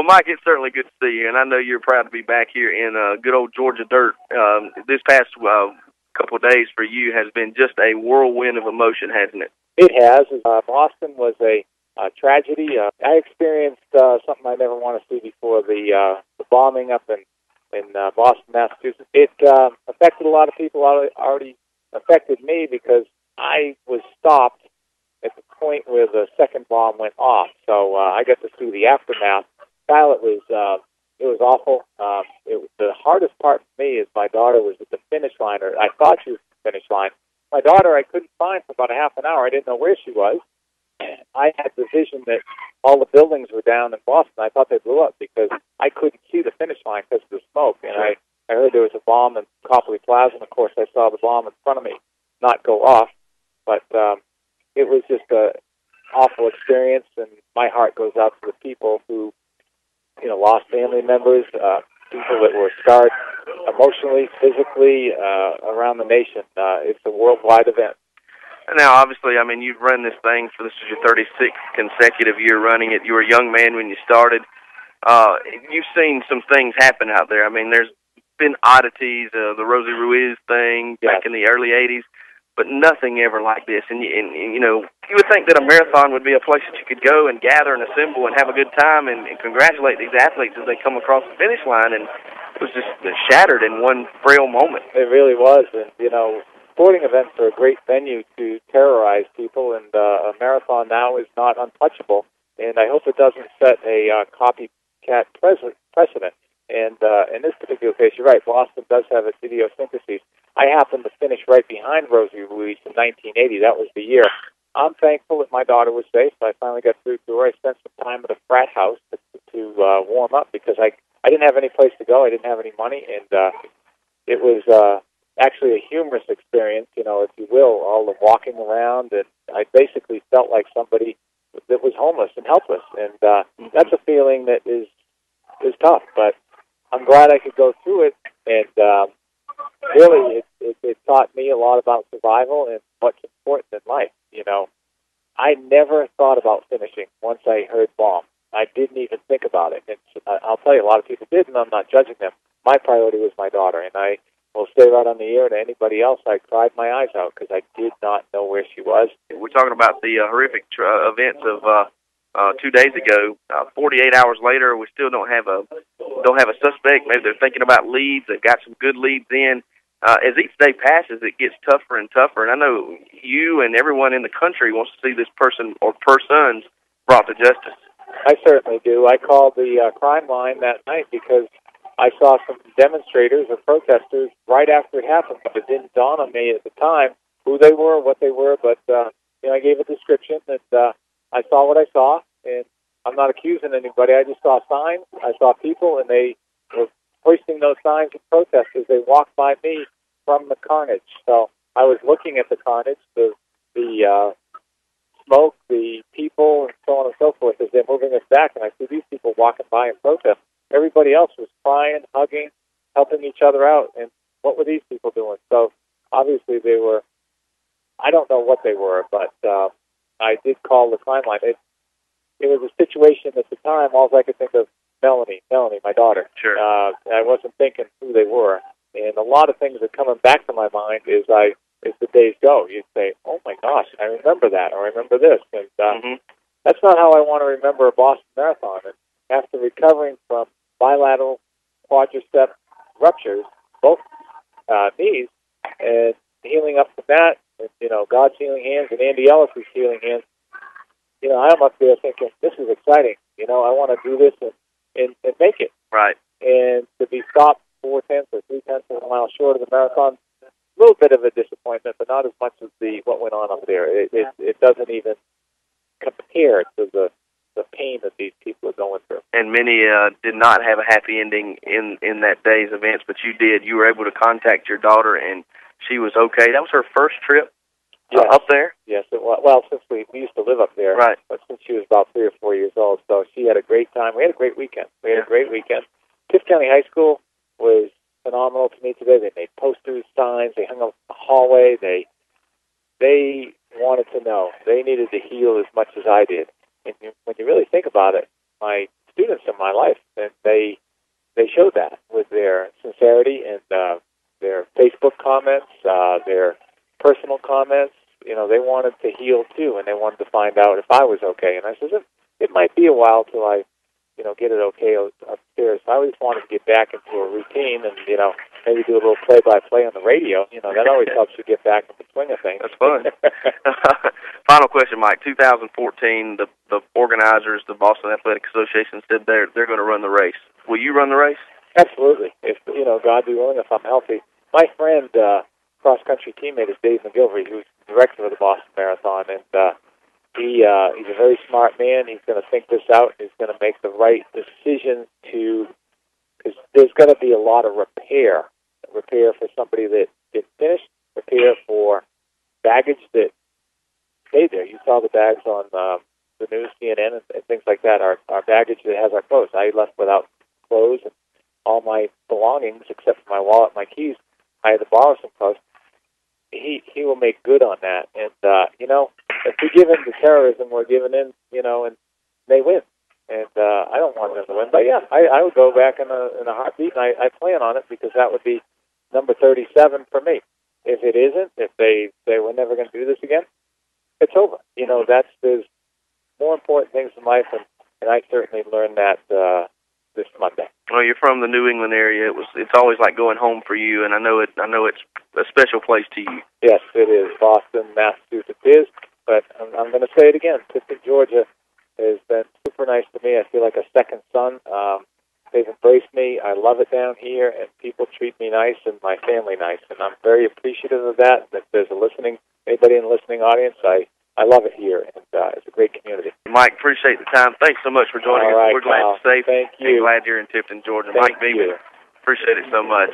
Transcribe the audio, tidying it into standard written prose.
Well, Mike, it's certainly good to see you, and I know you're proud to be back here in good old Georgia dirt. This past couple of days for you has been just a whirlwind of emotion, hasn't it? It has. Boston was a tragedy. I experienced something I never want to see before, the bombing up in Boston, Massachusetts. It affected a lot of people. Already affected me because I was stopped at the point where the second bomb went off. So I got to see the aftermath. Kyle, it was awful. The hardest part for me is my daughter was at the finish line, or I thought she was at the finish line. My daughter I couldn't find for about a half an hour. I didn't know where she was. I had the vision that all the buildings were down in Boston. I thought they blew up because I couldn't see the finish line because of the smoke. And I heard there was a bomb in Copley Plaza, and of course I saw the bomb in front of me not go off. But it was just an awful experience, and my heart goes out to the people who, lost family members, people that were scarred emotionally, physically, around the nation. It's a worldwide event. Now, obviously, I mean, you've run this thing for this is your 36th consecutive year running it. You were a young man when you started. You've seen some things happen out there. I mean, there's been oddities, the Rosie Ruiz thing back in the early 80s, but nothing ever like this. And you would think that a marathon would be a place that you could go and gather and assemble and have a good time and congratulate these athletes as they come across the finish line. And it was just shattered in one frail moment. It really was. And, sporting events are a great venue to terrorize people, and a marathon now is not untouchable. And I hope it doesn't set a copycat precedent. And in this particular case, you're right, Boston does have its idiosyncrasies. I happened to finish right behind Rosie Ruiz in 1980. That was the year. I'm thankful that my daughter was safe. I finally got through to her. I spent some time at a frat house to warm up because I didn't have any place to go. I didn't have any money, and it was actually a humorous experience, if you will, all the walking around, and I basically felt like somebody that was homeless and helpless, and that's a feeling that is tough, but I'm glad I could go through it, and really it taught me a lot about survival and what's important in life. I never thought about finishing once I heard bomb. I didn't even think about it, and I'll tell you, a lot of people did, and I'm not judging them. My priority was my daughter, and I will stay right on the air to anybody else. I cried my eyes out because I did not know where she was. We're talking about the horrific events of 2 days ago. 48 hours later, we still don't have a suspect. Maybe they're thinking about leads. They've got some good leads in. As each day passes, it gets tougher and tougher. And I know you and everyone in the country wants to see this person or persons brought to justice. I certainly do. I called the crime line that night because I saw some demonstrators or protesters right after it happened. It didn't dawn on me at the time who they were, what they were, but I gave a description, and I saw what I saw, and I'm not accusing anybody. I just saw signs. I saw people, and they were hoisting those signs of protest as they walked by me from the carnage. So I was looking at the carnage, the smoke, the people, and so on and so forth as they're moving us back, and I see these people walking by in protest. Everybody else was crying, hugging, helping each other out, and what were these people doing? So obviously they were, I don't know what they were, but I did call the crime line. It was a situation at the time, all I could think of, Melanie, my daughter. Sure. I wasn't thinking who they were. And a lot of things are coming back to my mind as the days go. You'd say, oh my gosh, I remember that, or I remember this. And that's not how I want to remember a Boston Marathon. And after recovering from bilateral quadricep ruptures, both knees, and healing up from that, and, God's healing hands and Andy Ellis's healing hands, I'm up there thinking, this is exciting. I want to do this and make it. Right. And to be stopped 4/10 or 3/10 of a mile short of the marathon, a little bit of a disappointment, but not as much as what went on up there. It doesn't even compare to the pain that these people are going through. And many did not have a happy ending in that day's events, but you did. You were able to contact your daughter, and she was okay. That was her first trip up there? Yes, it was. Well, since we used to live up there, right. But since she was about 3 or 4 years old, so she had a great time. We had a great weekend. Tifton County High School was phenomenal to me today. They made posters, signs, they hung up in the hallway. They wanted to know. They needed to heal as much as I did. And when you really think about it, my students in my life get it okay upstairs. I always wanted to get back into a routine and, maybe do a little play-by-play on the radio. That always helps you get back in the swing of things. That's fun. Final question, Mike. 2014, the organizers, the Boston Athletic Association, said they're going to run the race. Will you run the race? Absolutely. If, God be willing, if I'm healthy. My friend, cross-country teammate is Dave McGilvery, who's director of the Boston Marathon, and he's a very smart man. He's going to think this out. He's going to make the right decision because there's going to be a lot of repair for somebody that gets finished, repair for baggage that stayed there. You saw the bags on the news, CNN, and things like that. Our baggage that has our clothes. I left without clothes and all my belongings except for my wallet, my keys. I had to borrow some clothes. He will make good on that. And, if we give in to terrorism, we're giving in, and they win. And I don't want them to win. But, yeah, I would go back in a heartbeat, and I plan on it because that would be number 37 for me. If it isn't, if they say we're never going to do this again, it's over. There's more important things in life, and I certainly learned that this Monday. Well, you're from the New England area. It's always like going home for you, and I know it's a special place to you. Yes, it is. Boston, Massachusetts is, but I'm going to say it again. Tifton, Georgia has been super nice to me. I feel like a second son. They've embraced me. I love it down here, and people treat me nice and my family nice, and I'm very appreciative of that. If there's anybody in the listening audience, I love it here, and it's a great community. Mike, appreciate the time. Thanks so much for joining us. Right, We're glad you're safe. Thank you. And glad you're in Tifton, Georgia. Thank Mike Beeman, you. appreciate it so much.